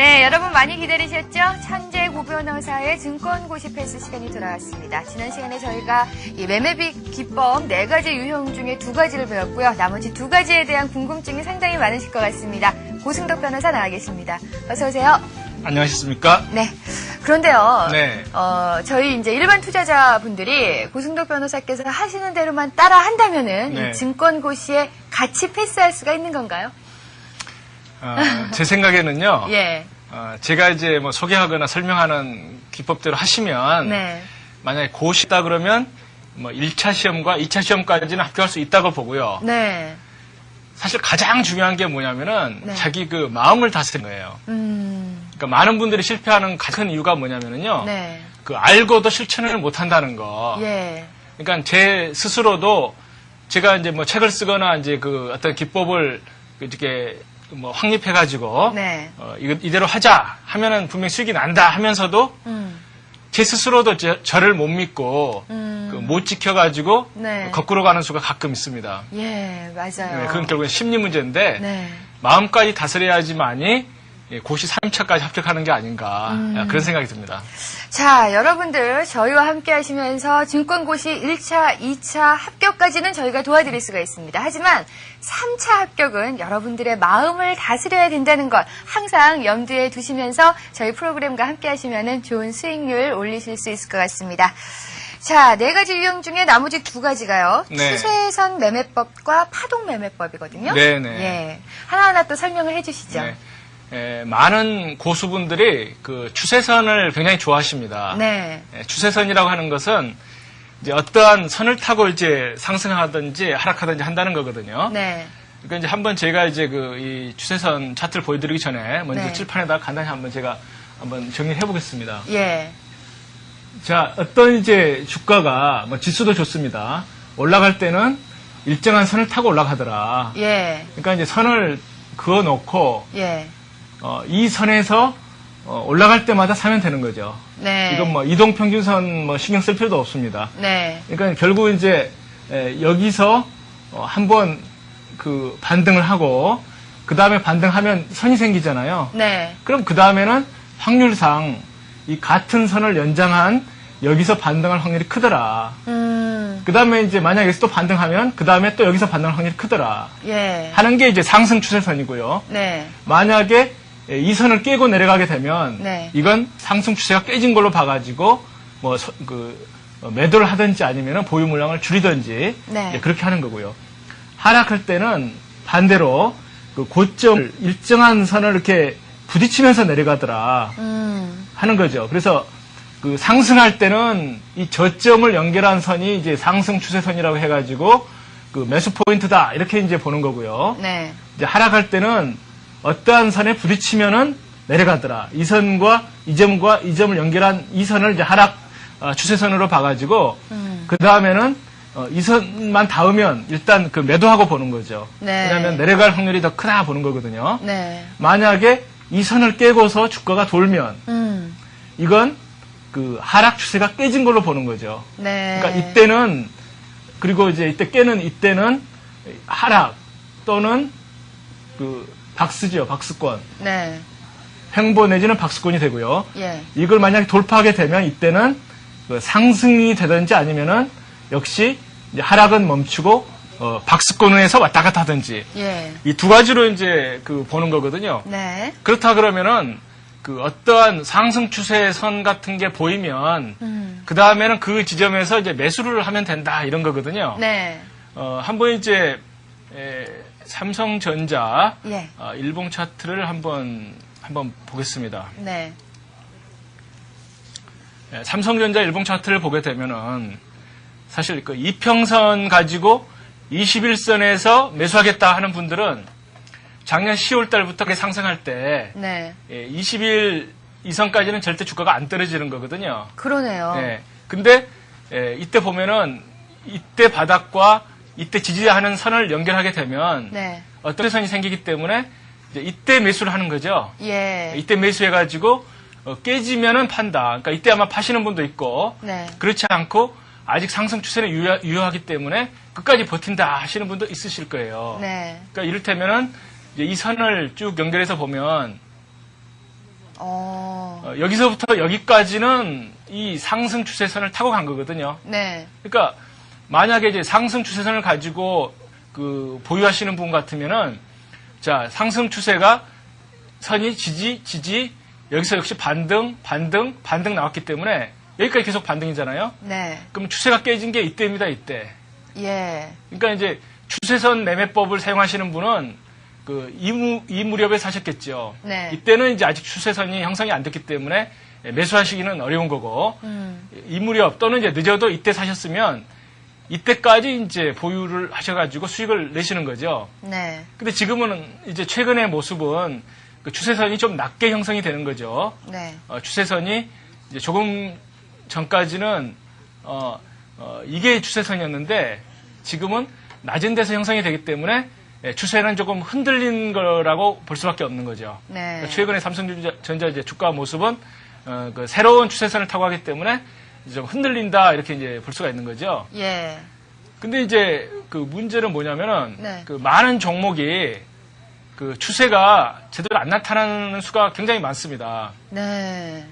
네, 여러분 많이 기다리셨죠? 천재 고변호사의 증권고시 패스 시간이 돌아왔습니다. 지난 시간에 저희가 이 매매비 기법 4가지 유형 중에 2가지를 배웠고요. 나머지 2가지에 대한 궁금증이 상당히 많으실 것 같습니다. 고승덕 변호사 나와 계십니다. 어서 오세요. 안녕하셨습니까? 네. 그런데요. 네. 저희 이제 일반 투자자분들이 고승덕 변호사께서 하시는 대로만 따라 한다면은 네. 이 증권고시에 같이 패스할 수가 있는 건가요? 제 생각에는요. 예. 제가 이제 뭐 소개하거나 설명하는 기법대로 하시면 네. 만약에 고시다 그러면 뭐 1차 시험과 2차 시험까지는 합격할 수 있다고 보고요. 네. 사실 가장 중요한 게 뭐냐면은 네. 자기 그 마음을 다스리는 거예요. 그러니까 많은 분들이 실패하는 가장 큰 이유가 뭐냐면은요. 네. 그 알고도 실천을 못 한다는 거. 예. 그러니까 제 스스로도 제가 이제 뭐 책을 쓰거나 이제 그 어떤 기법을 이렇게 뭐 확립해가지고 네. 이대로 하자 하면은 분명히 수익이 난다 하면서도 제 스스로도 저를 못 믿고 못 지켜가지고 네. 거꾸로 가는 수가 가끔 있습니다. 예, 맞아요. 네, 그건 결국엔 심리 문제인데 네. 마음까지 다스려야지만이 고시 3차까지 합격하는 게 아닌가 그런 생각이 듭니다. 자, 여러분들 저희와 함께 하시면서 증권고시 1차, 2차 합격까지는 저희가 도와드릴 수가 있습니다. 하지만 3차 합격은 여러분들의 마음을 다스려야 된다는 것 항상 염두에 두시면서 저희 프로그램과 함께 하시면 좋은 수익률 올리실 수 있을 것 같습니다. 자, 4가지 유형 중에 나머지 2가지가요. 네. 추세선 매매법과 파동 매매법이거든요. 네네. 예. 하나하나 또 설명을 해주시죠. 네. 많은 고수분들이 그 추세선을 굉장히 좋아하십니다. 네. 추세선이라고 하는 것은 이제 어떠한 선을 타고 이제 상승하든지 하락하든지 한다는 거거든요. 네. 그러니까 이제 한번 제가 이제 이 추세선 차트를 보여드리기 전에 먼저 네. 칠판에다가 간단히 한번 제가 한번 정리해 보겠습니다. 예. 자, 어떤 이제 주가가 뭐 지수도 좋습니다. 올라갈 때는 일정한 선을 타고 올라가더라. 예. 그러니까 이제 선을 그어 놓고 예. 이 선에서 올라갈 때마다 사면 되는 거죠. 네. 이건 뭐 이동평균선 뭐 신경 쓸 필요도 없습니다. 네. 그러니까 결국 이제 여기서 한번 그 반등을 하고 그 다음에 반등하면 선이 생기잖아요. 네. 그럼 그 다음에는 확률상 이 같은 선을 연장한 여기서 반등할 확률이 크더라. 그 다음에 이제 만약 여기서 또 반등하면 그 다음에 또 여기서 반등할 확률이 크더라. 예. 하는 게 이제 상승 추세선이고요. 네. 만약에 이 선을 깨고 내려가게 되면 네. 이건 상승 추세가 깨진 걸로 봐가지고 뭐 매도를 하든지 아니면 보유 물량을 줄이든지 네. 그렇게 하는 거고요. 하락할 때는 반대로 그 고점을 일정한 선을 이렇게 부딪히면서 내려가더라 하는 거죠. 그래서 그 상승할 때는 이 저점을 연결한 선이 이제 상승 추세선이라고 해가지고 그 매수 포인트다 이렇게 이제 보는 거고요. 네. 이제 하락할 때는 어떠한 선에 부딪히면은 내려가더라. 이 선과 이 점과 이 점을 연결한 이 선을 이제 하락 추세선으로 봐가지고 그 다음에는 이 선만 닿으면 일단 그 매도하고 보는 거죠. 네. 왜냐하면 내려갈 확률이 더 크다 보는 거거든요. 네. 만약에 이 선을 깨고서 주가가 돌면 이건 그 하락 추세가 깨진 걸로 보는 거죠. 네. 그러니까 이때는 그리고 이제 이때는 하락 또는 그 박스죠, 박스권. 네. 횡보 내지는 박스권이 되고요. 예. 이걸 만약에 돌파하게 되면 이때는 그 상승이 되든지 아니면은 역시 이제 하락은 멈추고 박스권에서 왔다 갔다 하든지 예. 이 2가지로 이제 그 보는 거거든요. 네. 그렇다 그러면은 그 어떠한 상승 추세선 같은 게 보이면 그 다음에는 그 지점에서 이제 매수를 하면 된다 이런 거거든요. 네. 한번 이제 삼성전자 예. 일봉 차트를 한번 보겠습니다. 네. 삼성전자 일봉 차트를 보게 되면은 사실 그 이평선 가지고 21선에서 매수하겠다 하는 분들은 작년 10월 달부터 상승할 때 네. 20일 이선까지는 절대 주가가 안 떨어지는 거거든요. 그러네요. 근데 이때 보면은 이때 바닥과 이때 지지하는 선을 연결하게 되면 네. 어떤 선이 생기기 때문에 이제 이때 매수를 하는 거죠. 예. 이때 매수해가지고 깨지면은 판다. 그러니까 이때 아마 파시는 분도 있고 네. 그렇지 않고 아직 상승 추세는 유효하기 때문에 끝까지 버틴다 하시는 분도 있으실 거예요. 네. 그러니까 이를테면은 이제 이 선을 쭉 연결해서 보면 여기서부터 여기까지는 이 상승 추세선을 타고 간 거거든요. 네. 그러니까 만약에 이제 상승 추세선을 가지고 보유하시는 분 같으면은 자, 상승 추세가 선이 지지 여기서 역시 반등 나왔기 때문에 여기까지 계속 반등이잖아요. 네. 그럼 추세가 깨진 게 이때입니다, 이때. 예. 그러니까 이제 추세선 매매법을 사용하시는 분은 이 무렵에 사셨겠죠. 네. 이때는 이제 아직 추세선이 형성이 안 됐기 때문에 매수하시기는 어려운 거고, 이 무렵 또는 이제 늦어도 이때 사셨으면 이때까지 이제 보유를 하셔가지고 수익을 내시는 거죠. 네. 근데 지금은 이제 최근의 모습은 그 추세선이 좀 낮게 형성이 되는 거죠. 네. 추세선이 이제 조금 전까지는 이게 추세선이었는데 지금은 낮은 데서 형성이 되기 때문에 추세는 조금 흔들린 거라고 볼 수밖에 없는 거죠. 네. 그러니까 최근에 삼성전자 이제 주가 모습은 그 새로운 추세선을 타고 가기 때문에 좀 흔들린다 이렇게 이제 볼 수가 있는 거죠. 예. 근데 이제 그 문제는 뭐냐면은 네. 그 많은 종목이 그 추세가 제대로 안 나타나는 수가 굉장히 많습니다. 네.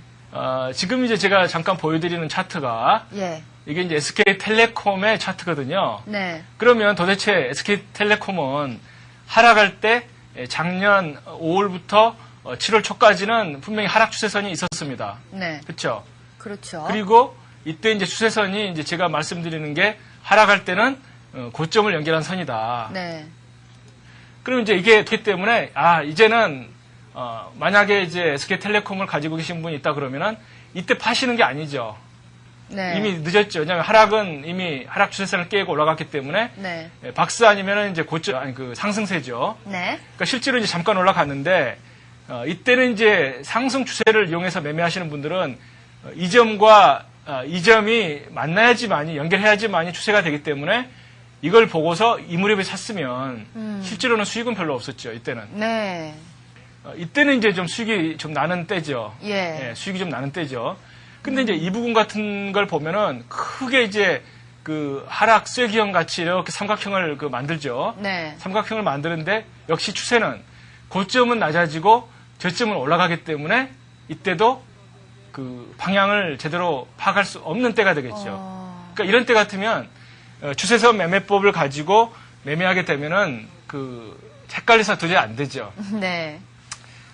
지금 이제 제가 잠깐 보여드리는 차트가 예. 이게 이제 SK텔레콤의 차트거든요. 네. 그러면 도대체 SK텔레콤은 하락할 때 작년 5월부터 7월 초까지는 분명히 하락 추세선이 있었습니다. 네. 그렇죠? 그렇죠. 그리고 이때 이제 추세선이 이제 제가 말씀드리는 게 하락할 때는 고점을 연결한 선이다. 네. 그럼 이제 이게 됐기 때문에 이제는 만약에 이제 SK텔레콤을 가지고 계신 분이 있다 그러면은 이때 파시는 게 아니죠. 네. 이미 늦었죠. 왜냐하면 하락은 이미 하락 추세선을 깨고 올라갔기 때문에 네. 박스 아니면은 이제 그 상승세죠. 네. 그러니까 실제로 이제 잠깐 올라갔는데 이때는 이제 상승 추세를 이용해서 매매하시는 분들은 이 점과 이 점이 만나야지만이 연결해야지만이 추세가 되기 때문에 이걸 보고서 이 무렵에 샀으면 실제로는 수익은 별로 없었죠. 이때는. 네. 이때는 이제 좀 수익이 좀 나는 때죠. 예. 수익이 좀 나는 때죠. 근데 이제 이 부분 같은 걸 보면은 크게 이제 그 하락 쐐기형 같이 이렇게 삼각형을 만들죠. 네. 삼각형을 만드는데 역시 추세는 고점은 낮아지고 저점은 올라가기 때문에 이때도 그 방향을 제대로 파악할 수 없는 때가 되겠죠. 그러니까 이런 때 같으면 추세선 매매법을 가지고 매매하게 되면은 헷갈려서 도저히 안 되죠. 네.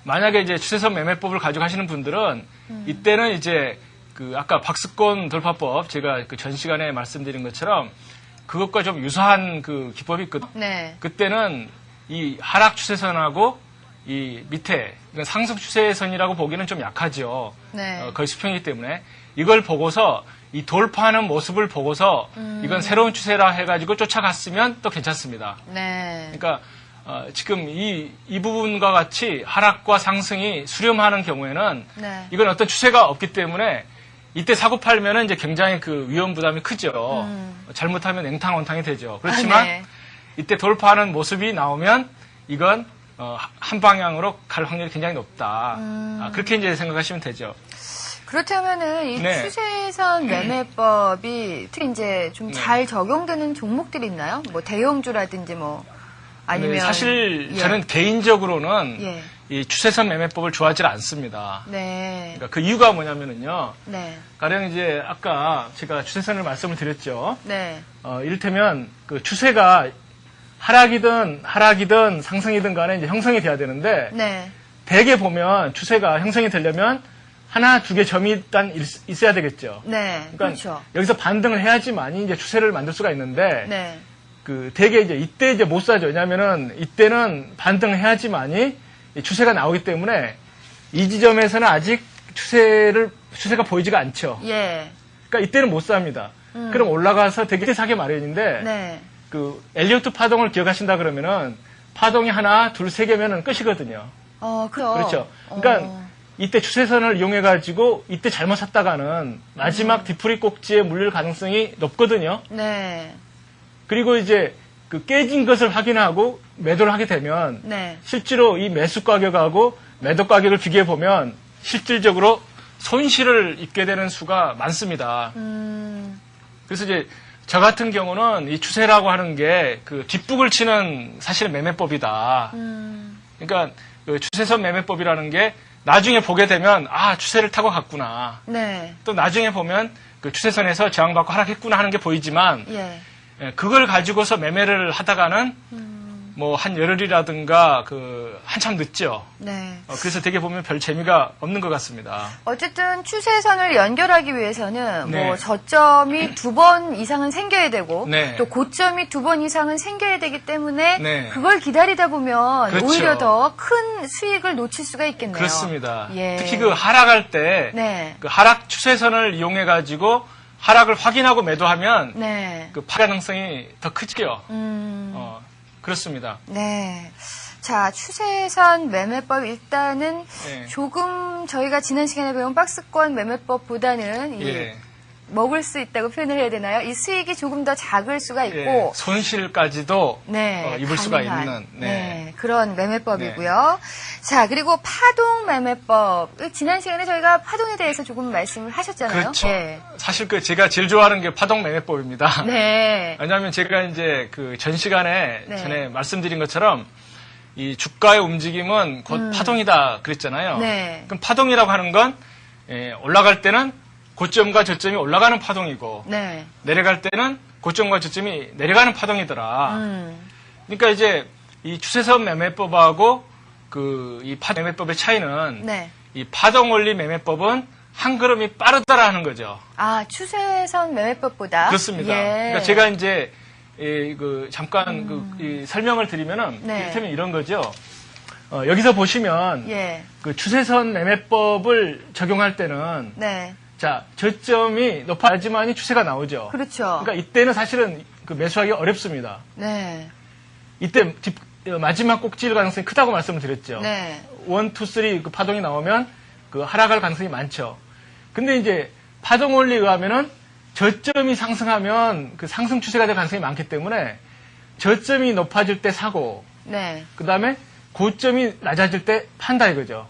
만약에 이제 추세선 매매법을 가지고 하시는 분들은 이때는 이제 아까 박스권 돌파법 제가 전 시간에 말씀드린 것처럼 그것과 좀 유사한 기법이 있거든요. 네. 그때는 이 하락 추세선하고 이 밑에 이건 상승 추세선이라고 보기는 좀 약하죠. 네. 거의 수평이기 때문에 이걸 보고서 이 돌파하는 모습을 보고서 이건 새로운 추세라 해가지고 쫓아갔으면 또 괜찮습니다. 네. 그러니까 지금 이 부분과 같이 하락과 상승이 수렴하는 경우에는 네. 이건 어떤 추세가 없기 때문에 이때 사고 팔면은 이제 굉장히 위험 부담이 크죠. 잘못하면 냉탕 온탕이 되죠. 그렇지만 네. 이때 돌파하는 모습이 나오면 이건 한 방향으로 갈 확률이 굉장히 높다. 그렇게 이제 생각하시면 되죠. 그렇다면은 이 네. 추세선 매매법이 특히 이제 좀 잘 적용되는 종목들이 있나요? 뭐 대형주라든지 뭐 아니면 네, 사실 예. 저는 개인적으로는 예. 이 추세선 매매법을 좋아하지 않습니다. 네. 그러니까 그 이유가 뭐냐면은요. 네. 가령 이제 아까 제가 추세선을 말씀을 드렸죠. 네. 이를테면 추세가 하락이든 상승이든 간에 이제 형성이 돼야 되는데 네. 대개 보면 추세가 형성이 되려면 하나, 두 개 점이 일단 있어야 되겠죠. 네. 그러니까 그렇죠. 여기서 반등을 해야지만이 이제 추세를 만들 수가 있는데 네. 대개 이때 이제 못 사죠. 왜냐면은 이때는 반등을 해야지만이 이 추세가 나오기 때문에 이 지점에서는 아직 추세가 보이지가 않죠. 예. 그러니까 이때는 못 삽니다. 그럼 올라가서 되게 사기 마련인데 네. 엘리어트 파동을 기억하신다 그러면은 파동이 하나, 둘, 세 개면은 끝이거든요. 그렇죠. 그러니까 이때 추세선을 이용해가지고 이때 잘못 샀다가는 마지막 뒤풀이 꼭지에 물릴 가능성이 높거든요. 네. 그리고 이제 깨진 것을 확인하고 매도를 하게 되면 네. 실제로 이 매수 가격하고 매도 가격을 비교해 보면 실질적으로 손실을 입게 되는 수가 많습니다. 그래서 이제 저 같은 경우는 이 추세라고 하는 게 뒷북을 치는 사실 매매법이다. 그러니까 추세선 매매법이라는 게 나중에 보게 되면 추세를 타고 갔구나. 네. 또 나중에 보면 그 추세선에서 저항받고 하락했구나 하는 게 보이지만 예. 그걸 가지고서 매매를 하다가는 뭐 한 열흘이라든가 한참 늦죠. 네. 그래서 되게 보면 별 재미가 없는 것 같습니다. 어쨌든 추세선을 연결하기 위해서는 네. 뭐 저점이 2번 이상은 생겨야 되고 네. 또 고점이 2번 이상은 생겨야 되기 때문에 네. 그걸 기다리다 보면 그렇죠. 오히려 더 큰 수익을 놓칠 수가 있겠네요. 그렇습니다. 예. 특히 하락할 때 네. 하락 추세선을 이용해 가지고 하락을 확인하고 매도하면 네. 가능성이 더 크지요. 그렇습니다. 네. 자, 추세선 매매법 일단은 예. 조금 저희가 지난 시간에 배운 박스권 매매법보다는 예. 먹을 수 있다고 표현을 해야 되나요? 이 수익이 조금 더 작을 수가 있고 예. 손실까지도 네, 입을 수가 가능한, 있는 네, 그런 매매법이고요. 자, 그리고 파동 매매법. 지난 시간에 저희가 파동에 대해서 조금 말씀을 하셨잖아요. 그렇죠. 예. 사실 제가 제일 좋아하는 게 파동 매매법입니다. 네. 왜냐하면 제가 이제 전 시간에 네. 전에 말씀드린 것처럼 이 주가의 움직임은 곧 파동이다 그랬잖아요. 네. 그럼 파동이라고 하는 건 올라갈 때는 고점과 저점이 올라가는 파동이고 네. 내려갈 때는 고점과 저점이 내려가는 파동이더라. 그러니까 이제 이 추세선 매매법하고 이 파동 매매법의 차이는 네. 이 파동 원리 매매법은 한 걸음이 빠르다라는 거죠. 추세선 매매법보다. 그렇습니다. 예. 그러니까 제가 이제 잠깐 이 설명을 드리면은 네. 이를테면 이런 거죠. 여기서 보시면 예. 추세선 매매법을 적용할 때는 네. 자 저점이 높아야지만이 추세가 나오죠. 그렇죠. 그러니까 이때는 사실은 매수하기 어렵습니다. 네. 이때 마지막 꼭지일 가능성이 크다고 말씀을 드렸죠. 네. 1, 2, 3 파동이 나오면 하락할 가능성이 많죠. 근데 이제 파동 원리에 의하면은 저점이 상승하면 상승 추세가 될 가능성이 많기 때문에 저점이 높아질 때 사고, 네. 그 다음에 고점이 낮아질 때 판다 이거죠.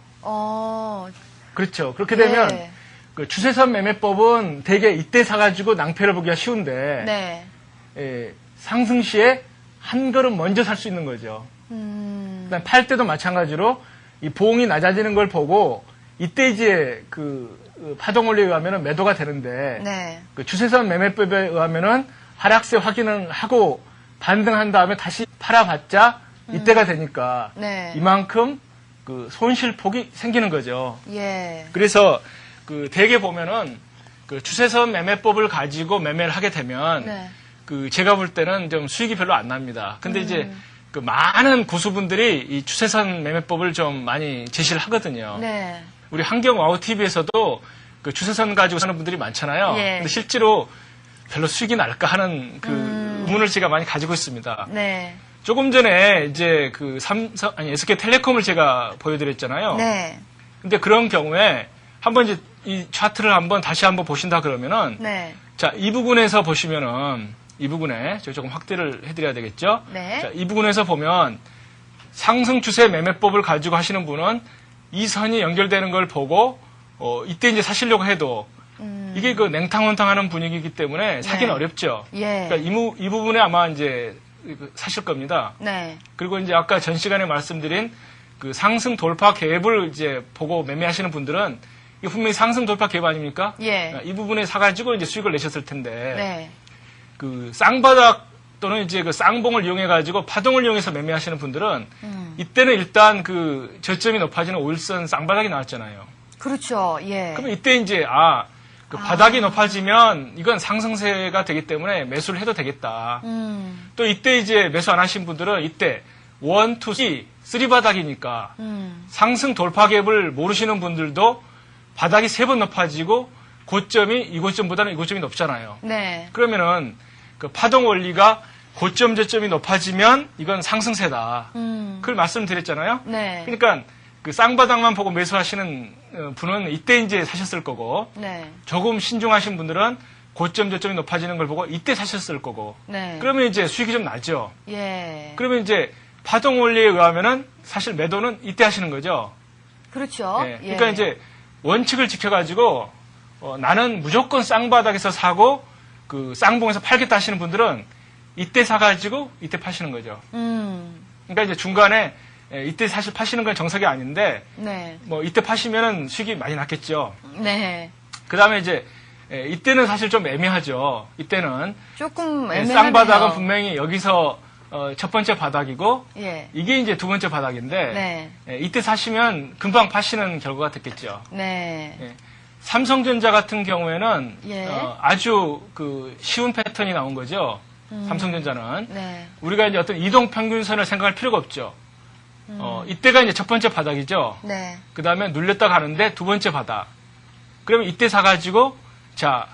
그렇죠. 그렇게 되면 예. 추세선 매매법은 대개 이때 사가지고 낭패를 보기가 쉬운데 네. 상승 시에 한 걸음 먼저 살 수 있는 거죠. 그다음 팔 때도 마찬가지로 이 보응이 낮아지는 걸 보고 이때 이제 파동 원리에 의하면 매도가 되는데 네. 추세선 매매법에 의하면은 하락세 확인을 하고 반등한 다음에 다시 팔아봤자 이때가 되니까 네. 이만큼 손실폭이 생기는 거죠. 예. 그래서 대개 보면은 추세선 매매법을 가지고 매매를 하게 되면 네. 제가 볼 때는 좀 수익이 별로 안 납니다. 근데 이제 많은 고수분들이 이 추세선 매매법을 좀 많이 제시를 하거든요. 네. 우리 한경 와우 TV에서도 추세선 가지고 사는 분들이 많잖아요. 예. 근데 실제로 별로 수익이 날까 하는 의문을 제가 많이 가지고 있습니다. 네. 조금 전에 이제 SK텔레콤을 제가 보여드렸잖아요. 네. 근데 그런 경우에 한번 이제 이 차트를 다시 한번 보신다 그러면은 네. 자, 이 부분에서 보시면은 이 부분에 제가 조금 확대를 해드려야 되겠죠. 네. 자, 이 부분에서 보면 상승 추세 매매법을 가지고 하시는 분은 이 선이 연결되는 걸 보고 이때 이제 사시려고 해도 이게 냉탕원탕하는 분위기이기 때문에 사기는 네. 어렵죠. 예. 그러니까 이 부분에 아마 이제 사실 겁니다. 네. 그리고 이제 아까 전 시간에 말씀드린 상승 돌파 갭을 이제 보고 매매하시는 분들은 이게 분명히 상승 돌파 갭 아닙니까? 예. 이 부분에 사가지고 이제 수익을 내셨을 텐데 네. 쌍바닥 또는 이제 쌍봉을 이용해가지고 파동을 이용해서 매매하시는 분들은 이때는 일단 저점이 높아지는 5일선 쌍바닥이 나왔잖아요. 그렇죠. 예. 그러면 이때 이제 바닥이 높아지면 이건 상승세가 되기 때문에 매수를 해도 되겠다. 또 이때 이제 매수 안 하신 분들은 이때 1, 2, 3 바닥이니까 상승 돌파 갭을 모르시는 분들도 바닥이 3번 높아지고 고점이 이 고점보다는 이 고점이 높잖아요. 네. 그러면은 파동 원리가 고점 저점이 높아지면 이건 상승세다. 그걸 말씀드렸잖아요. 네. 그러니까 쌍바닥만 보고 매수하시는 분은 이때 이제 사셨을 거고 네. 조금 신중하신 분들은 고점 저점이 높아지는 걸 보고 이때 사셨을 거고 네. 그러면 이제 수익이 좀 나죠. 예. 그러면 이제 파동 원리에 의하면은 사실 매도는 이때 하시는 거죠. 그렇죠. 예. 그러니까 이제 원칙을 지켜가지고 나는 무조건 쌍바닥에서 사고 쌍봉에서 팔겠다 하시는 분들은 이때 사가지고 이때 파시는 거죠. 그러니까 이제 중간에 이때 사실 파시는 건 정석이 아닌데 네. 뭐 이때 파시면은 수익이 많이 났겠죠. 네. 그다음에 이제 이때는 사실 좀 애매하죠. 이때는 조금 애매하네요. 쌍바닥은 분명히 여기서 첫 번째 바닥이고 예. 이게 이제 두 번째 바닥인데 네. 이때 사시면 금방 파시는 결과가 됐겠죠. 네. 삼성전자 같은 경우에는 예. 아주 그 쉬운 패턴이 나온 거죠. 삼성전자는 네. 우리가 이제 어떤 이동 평균선을 생각할 필요가 없죠. 이때가 이제 첫 번째 바닥이죠. 네. 그 다음에 눌렸다 가는데 두 번째 바닥. 그러면 이때 사가지고 자,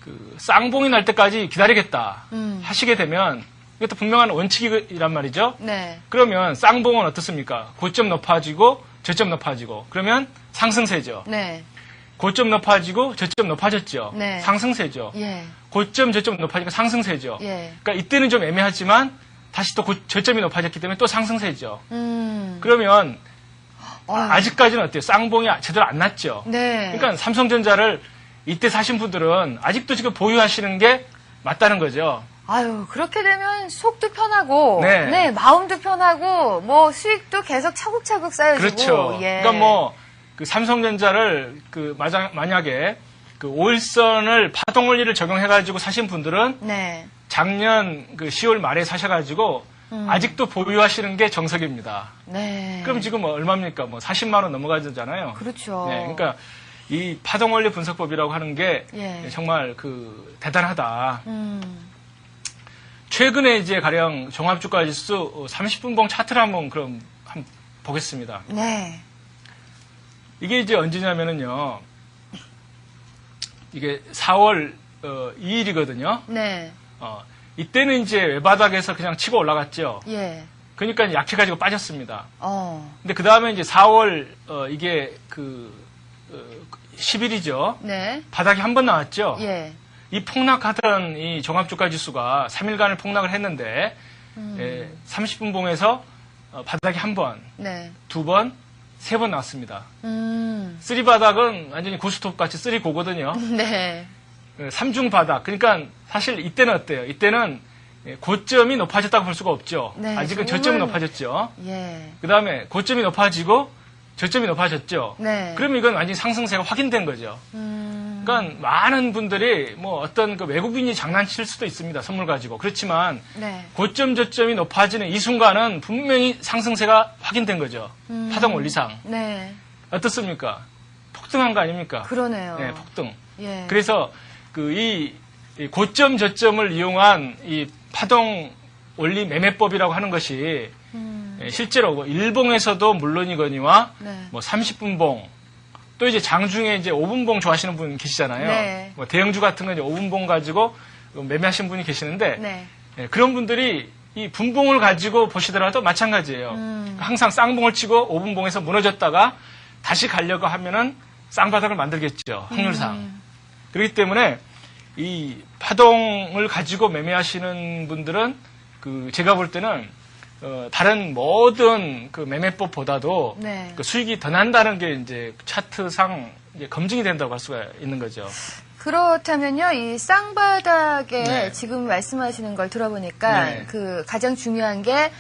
그 쌍봉이 날 때까지 기다리겠다 하시게 되면 이것도 분명한 원칙이란 말이죠. 네. 그러면 쌍봉은 어떻습니까? 고점 높아지고 저점 높아지고 그러면 상승세죠. 네. 고점 높아지고 저점 높아졌죠. 네. 상승세죠. 예. 고점 저점 높아지니까 상승세죠. 예. 그러니까 이때는 좀 애매하지만 다시 또 저점이 높아졌기 때문에 또 상승세죠. 음. 그러면 어휴. 아직까지는 어때요? 쌍봉이 제대로 안 났죠. 네. 그러니까 삼성전자를 이때 사신 분들은 아직도 지금 보유하시는 게 맞다는 거죠. 아유, 그렇게 되면 속도 편하고, 네. 네, 마음도 편하고, 뭐, 수익도 계속 차곡차곡 쌓여지고, 그렇죠. 예. 그러니까 뭐, 그 삼성전자를 만약에 그 5일선을 파동 원리를 적용해가지고 사신 분들은 네. 작년 그 10월 말에 사셔가지고 아직도 보유하시는 게 정석입니다. 네. 그럼 지금 뭐 얼마입니까? 뭐 40만 원 넘어가잖아요. 그렇죠. 네, 그러니까 이 파동 원리 분석법이라고 하는 게 예. 정말 그 대단하다. 음. 최근에 이제 가령 종합주가 지수 30분봉 차트를 한번 보겠습니다. 네. 이게 이제 언제냐면은요. 이게 4월 2일이거든요. 네. 이때는 이제 외바닥에서 그냥 치고 올라갔죠. 예. 그러니까 약해가지고 빠졌습니다. 어. 근데 그 다음에 이제 4월 이게 10일이죠. 네. 바닥이 한 번 나왔죠. 예. 이 폭락하던 이 종합주가 지수가 3일간을 폭락을 했는데 30분 봉에서 바닥이 한 번, 네. 두 번, 세 번 나왔습니다. 3 바닥은 완전히 고스톱 같이 3 고거든요. 네. 3중 바닥. 그러니까 사실 이때는 어때요? 이때는 고점이 높아졌다고 볼 수가 없죠. 네, 아직은 정말- 저점이 높아졌죠. 예. 그 다음에 고점이 높아지고 저점이 높아졌죠. 네. 그러면 이건 완전히 상승세가 확인된 거죠. 그러니까 많은 분들이 뭐 어떤 그 외국인이 장난칠 수도 있습니다. 선물 가지고. 그렇지만 네. 고점 저점이 높아지는 이 순간은 분명히 상승세가 확인된 거죠. 파동 원리상. 네. 어떻습니까? 폭등한 거 아닙니까? 그러네요. 네, 폭등. 예. 그래서 이 고점 저점을 이용한 이 파동 원리 매매법이라고 하는 것이 실제로 뭐 일봉에서도 물론이거니와 네. 뭐 30분봉 또 이제 장중에 이제 5분봉 좋아하시는 분 계시잖아요. 네. 뭐 대형주 같은 건 이제 5분봉 가지고 매매하시는 분이 계시는데 네. 그런 분들이 이 분봉을 가지고 보시더라도 마찬가지예요. 항상 쌍봉을 치고 5분봉에서 무너졌다가 다시 가려고 하면은 쌍바닥을 만들겠죠. 확률상. 그렇기 때문에 이 파동을 가지고 매매하시는 분들은 제가 볼 때는 다른 모든 그 매매법보다도 네. 그 수익이 더 난다는 게 이제 차트상 이제 검증이 된다고 할 수가 있는 거죠. 그렇다면요, 이 쌍바닥에 네. 지금 말씀하시는 걸 들어보니까 네. 그 가장 중요한 게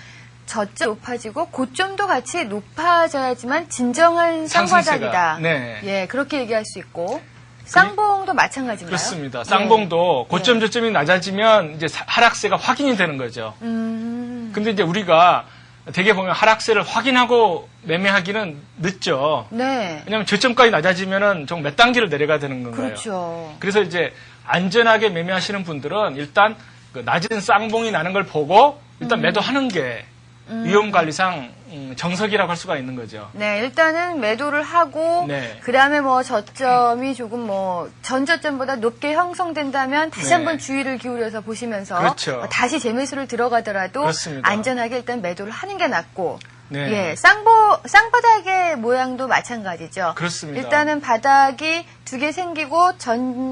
저점 높아지고 고점도 같이 높아져야지만 진정한 쌍바닥이다. 상승세가, 네. 예, 그렇게 얘기할 수 있고 쌍봉도 마찬가지인가요? 그렇습니다. 쌍봉도 고점 저점이 낮아지면 이제 하락세가 확인이 되는 거죠. 근데 이제 우리가 대개 보면 하락세를 확인하고 매매하기는 늦죠. 네. 왜냐하면 저점까지 낮아지면은 좀 몇 단계를 내려가야 되는 건가요? 그렇죠. 그래서 이제 안전하게 매매하시는 분들은 일단 그 낮은 쌍봉이 나는 걸 보고 일단 매도하는 게 위험 관리상 정석이라고 할 수가 있는 거죠. 네, 일단은 매도를 하고, 네. 그 다음에 뭐 저점이 조금 뭐 전저점보다 높게 형성된다면 다시 네. 한번 주의를 기울여서 보시면서 그렇죠. 다시 재매수를 들어가더라도 그렇습니다. 안전하게 일단 매도를 하는 게 낫고, 네. 예, 쌍바닥의 모양도 마찬가지죠. 그렇습니다. 일단은 바닥이 두 개 생기고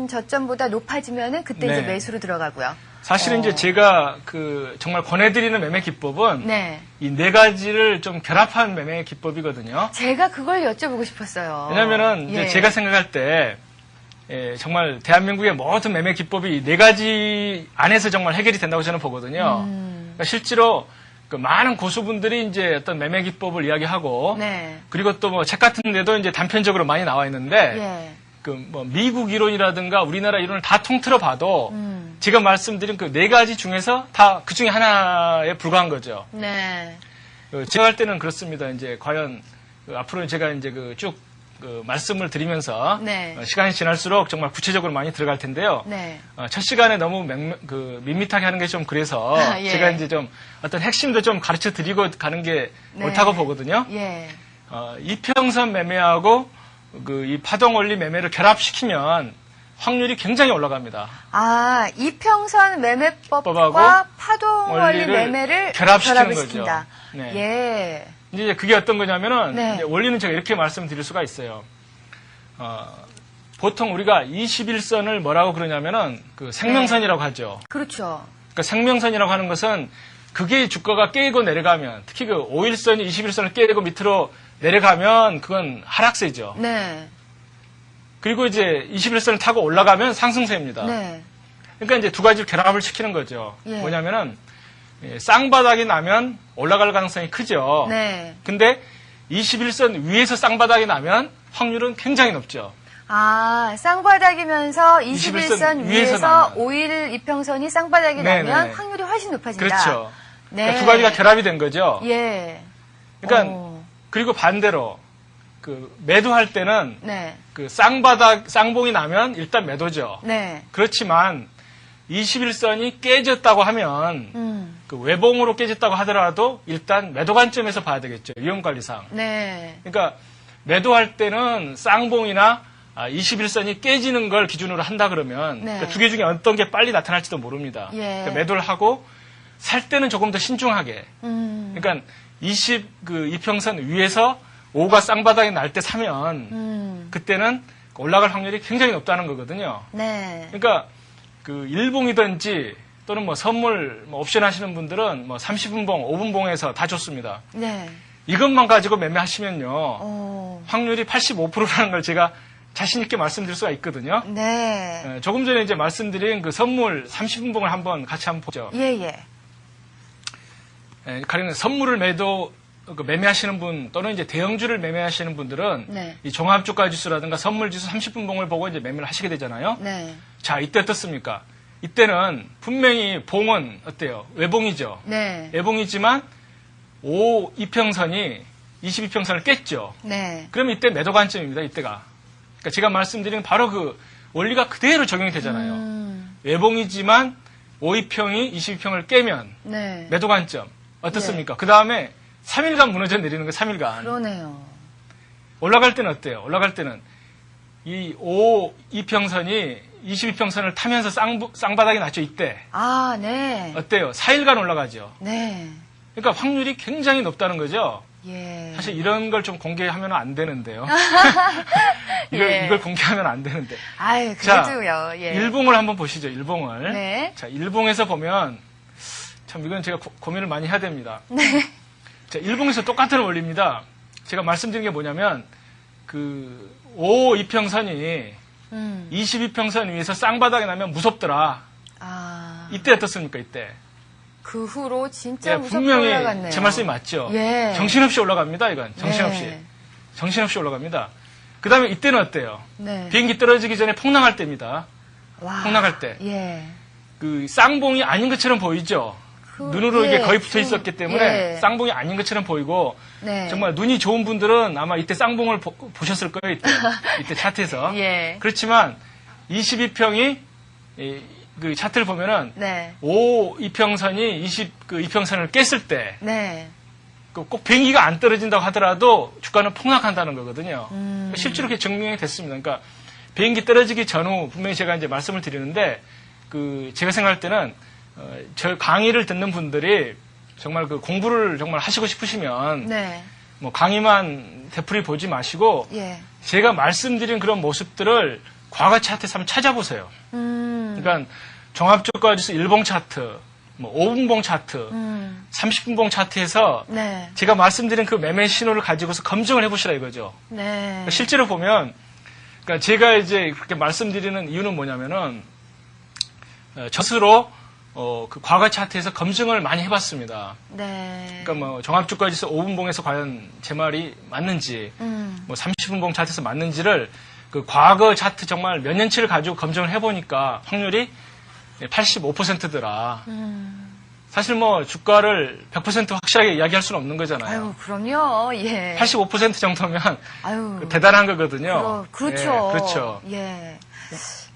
저점보다 높아지면은 그때 이제 네. 매수로 들어가고요. 사실은 이제 제가 정말 권해드리는 매매 기법은 네. 이 네 가지를 좀 결합한 매매 기법이거든요. 제가 그걸 여쭤보고 싶었어요. 왜냐면은 이제 예. 제가 생각할 때 정말 대한민국의 모든 매매 기법이 이 네 가지 안에서 정말 해결이 된다고 저는 보거든요. 그러니까 실제로 그 많은 고수분들이 이제 어떤 매매 기법을 이야기하고 네. 그리고 또 뭐 책 같은 데도 이제 단편적으로 많이 나와 있는데 예. 그 뭐 미국 이론이라든가 우리나라 이론을 다 통틀어 봐도 제가 말씀드린 그 네 가지 중에서 다 그 중에 하나에 불과한 거죠. 네. 제가 할 때는 그렇습니다. 이제 과연 앞으로 제가 이제 쭉 말씀을 드리면서 네. 시간이 지날수록 정말 구체적으로 많이 들어갈 텐데요. 네. 첫 시간에 너무 밋밋하게 하는 게 좀 그래서 예. 제가 이제 좀 어떤 핵심도 좀 가르쳐 드리고 가는 게 네. 옳다고 보거든요. 예. 이평선 매매하고 이 파동 원리 매매를 결합시키면 확률이 굉장히 올라갑니다. 아, 이평선 매매법과 법하고 파동 원리 원리를 매매를 결합시키는 결합을 거죠. 시킨다. 네. 예. 이제 그게 어떤 거냐면은 네. 이제 원리는 제가 이렇게 말씀드릴 수가 있어요. 보통 우리가 21선을 뭐라고 그러냐면은 그 생명선이라고 하죠. 그렇죠. 그러니까 생명선이라고 하는 것은 그게 주가가 깨고 내려가면 특히 그 5일선이 21선을 깨고 밑으로 내려가면 그건 하락세죠. 네. 그리고 이제 21선을 타고 올라가면 상승세입니다. 네. 그러니까 이제 두 가지를 결합을 시키는 거죠. 예. 뭐냐면은 쌍바닥이 나면 올라갈 가능성이 크죠. 네. 근데 21선 위에서 쌍바닥이 나면 확률은 굉장히 높죠. 아, 쌍바닥이면서 21선 21선 위에서 나면. 5일 이평선이 쌍바닥이 네, 나면 네. 확률이 훨씬 높아진다. 그렇죠. 네. 그러니까 두 가지가 결합이 된 거죠. 예. 그러니까 오. 그리고 반대로 매도할 때는 네. 쌍봉이 나면 일단 매도죠. 네. 그렇지만 21선이 깨졌다고 하면 그 외봉으로 깨졌다고 하더라도 일단 매도 관점에서 봐야 되겠죠. 위험관리상. 네. 그러니까 매도할 때는 쌍봉이나 21선이 깨지는 걸 기준으로 한다 그러면 네. 두 개 중에 어떤 게 빨리 나타날지도 모릅니다. 예. 그러니까 매도를 하고 살 때는 조금 더 신중하게. 그러니까 22평선 위에서 5가 쌍바닥이 날 때 사면 그때는 올라갈 확률이 굉장히 높다는 거거든요. 네. 그러니까 일봉이든지 또는 뭐 선물 옵션 하시는 분들은 30분봉, 5분봉에서 다 좋습니다. 네. 이것만 가지고 매매하시면요. 오. 확률이 85%라는 걸 제가 자신 있게 말씀드릴 수가 있거든요. 네. 조금 전에 이제 말씀드린 그 선물 30분봉을 같이 한번 보죠. 예, 예. 가령 선물을 매매하시는 분 또는 이제 대형주를 매매하시는 분들은 네. 이 종합주가지수라든가 선물지수 30분봉을 보고 이제 매매를 하시게 되잖아요. 네. 자, 이때 어떻습니까? 이때는 분명히 봉은 어때요? 외봉이죠. 네. 외봉이지만 2평선이 22평선을 깼죠. 네. 그러면 이때 매도 관점입니다. 이때가. 그러니까 제가 말씀드린 바로 그 원리가 그대로 적용이 되잖아요. 외봉이지만 52평이 22평을 깨면 네. 매도 관점. 어떻습니까? 그 다음에 3일간 무너져 내리는 거예요. 3일간. 그러네요. 올라갈 때는 어때요? 올라갈 때는 이 2평선이 22평선을 타면서 쌍바닥이 났죠. 이때. 아, 네. 어때요? 4일간 올라가죠. 네. 그러니까 확률이 굉장히 높다는 거죠. 예. 사실 이런 걸 좀 공개하면 안 되는데요. 예. 이걸 공개하면 안 되는데. 아유, 자, 그래도요. 예. 일봉을 한번 보시죠. 일봉을. 네. 자, 일봉에서 보면 참 이건 제가 고민을 많이 해야 됩니다. 네. 자, 일봉에서 똑같은 원리입니다. 제가 말씀드린 게 뭐냐면 2평선이 22평선 위에서 쌍바닥이 나면 무섭더라. 아. 이때 어떻습니까? 이때. 그 후로 진짜 예, 무섭게 분명히 올라갔네요. 제 말씀이 맞죠? 예. 정신없이 올라갑니다. 이건 정신없이. 네. 정신없이 올라갑니다. 그 다음에 이때는 어때요? 네. 비행기 떨어지기 전에 폭락할 때입니다. 와. 폭락할 때. 예. 쌍봉이 아닌 것처럼 보이죠? 눈으로 예, 이게 거의 붙어 좀, 있었기 때문에 예. 쌍봉이 아닌 것처럼 보이고 네. 정말 눈이 좋은 분들은 아마 이때 쌍봉을 보셨을 거예요. 이때 차트에서. 예. 그렇지만 22평이 그 차트를 보면은 네. 2평선이 2평선을 깼을 때 네. 꼭 비행기가 안 떨어진다고 하더라도 주가는 폭락한다는 거거든요. 실제로 그렇게 증명이 됐습니다. 그러니까 비행기 떨어지기 전후 분명히 제가 이제 말씀을 드리는데 제가 생각할 때는 저 강의를 듣는 분들이 정말 공부를 정말 하시고 싶으시면 네. 뭐 강의만 되풀이 보지 마시고 예. 제가 말씀드린 그런 모습들을 과거 차트에서 한번 찾아보세요. 그러니까 종합주가지수 일봉 차트, 5분봉 차트, 30분봉 차트에서 네. 제가 말씀드린 그 매매 신호를 가지고서 검증을 해보시라 이거죠. 네. 그러니까 실제로 보면, 그러니까 제가 이제 그렇게 말씀드리는 이유는 뭐냐면은, 저 스스로 그 과거 차트에서 검증을 많이 해봤습니다. 네. 그러니까 뭐 종합주가지수 5분봉에서 과연 제 말이 맞는지, 뭐 30분봉 차트에서 맞는지를 그 과거 차트 정말 몇 년치를 가지고 검증을 해보니까 확률이 85%더라. 사실 뭐 주가를 100% 확실하게 이야기할 수는 없는 거잖아요. 아유, 그럼요. 예. 85% 정도면 아유. 대단한 거거든요. 그렇죠. 예, 그렇죠. 예.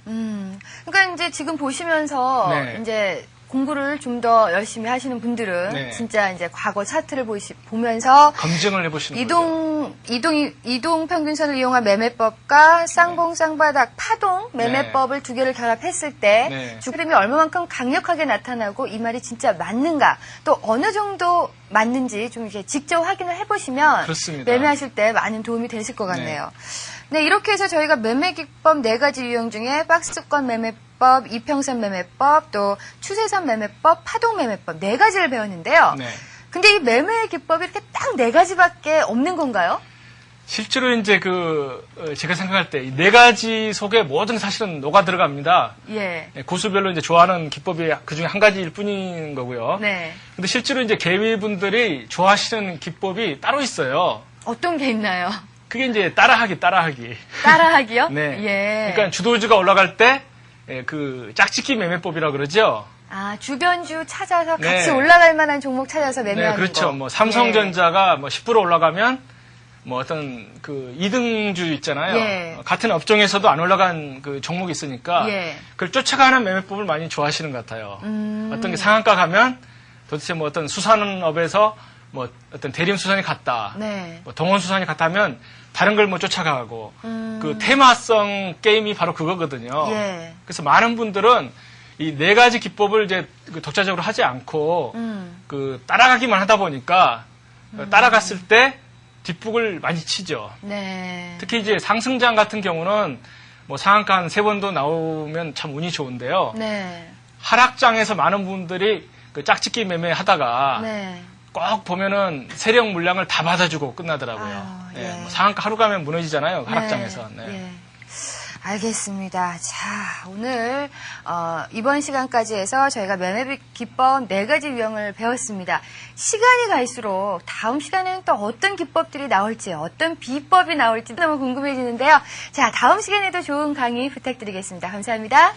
그러니까 이제 지금 보시면서 네. 이제 공부를 좀 더 열심히 하시는 분들은 네. 진짜 이제 과거 차트를 보면서 검증을 해보시는 거죠. 이동 평균선을 이용한 매매법과 쌍봉, 쌍바닥, 파동 매매법을 두 개를 결합했을 때 네. 주흐름이 얼마만큼 강력하게 나타나고 이 말이 진짜 맞는가 또 어느 정도 맞는지 좀 이렇게 직접 확인을 해보시면 그렇습니다. 매매하실 때 많은 도움이 되실 것 같네요. 네, 이렇게 해서 저희가 매매 기법 4가지 유형 중에 박스권 매매법, 이평선 매매법, 또 추세선 매매법, 파동 매매법 4가지를 배웠는데요. 네. 근데 이 매매 기법이 이렇게 딱 4가지밖에 없는 건가요? 실제로 이제 제가 생각할 때 이 4가지 속에 모든 사실은 녹아 들어갑니다. 예. 고수별로 이제 좋아하는 기법이 그 중에 한 가지일 뿐인 거고요. 네. 근데 실제로 이제 개미분들이 좋아하시는 기법이 따로 있어요. 어떤 게 있나요? 그게 이제 따라하기. 따라하기요? 네. 예. 그러니까 주도주가 올라갈 때 그 짝짓기 매매법이라고 그러죠. 아, 주변주 찾아서 같이 네. 올라갈 만한 종목 찾아서 매매하는 네, 그렇죠. 거. 뭐 삼성전자가 뭐 10% 올라가면 뭐 어떤 그 2등주 있잖아요. 예. 같은 업종에서도 안 올라간 그 종목이 있으니까 예. 그걸 쫓아가는 매매법을 많이 좋아하시는 것 같아요. 어떤 게 상한가 가면 도대체 뭐 어떤 수산업에서 뭐 어떤 대림수산이 갔다. 네. 뭐 동원수산이 갔다면 다른 걸 뭐 쫓아가고 그 테마성 게임이 바로 그거거든요. 예. 그래서 많은 분들은 이 4가지 기법을 이제 독자적으로 하지 않고 그 따라가기만 하다 보니까 따라갔을 때 뒷북을 많이 치죠. 네. 특히 이제 상승장 같은 경우는 뭐 상한가 한 3번도 나오면 참 운이 좋은데요. 네. 하락장에서 많은 분들이 그 짝짓기 매매 하다가 네. 꼭 보면은 세력 물량을 다 받아주고 끝나더라고요. 아유, 예, 예. 뭐 상한가 하루 가면 무너지잖아요. 하락장에서. 네. 예. 알겠습니다. 자, 오늘 이번 시간까지 해서 저희가 매매 기법 4가지 유형을 배웠습니다. 시간이 갈수록 다음 시간에는 또 어떤 기법들이 나올지, 어떤 비법이 나올지 너무 궁금해지는데요. 자, 다음 시간에도 좋은 강의 부탁드리겠습니다. 감사합니다.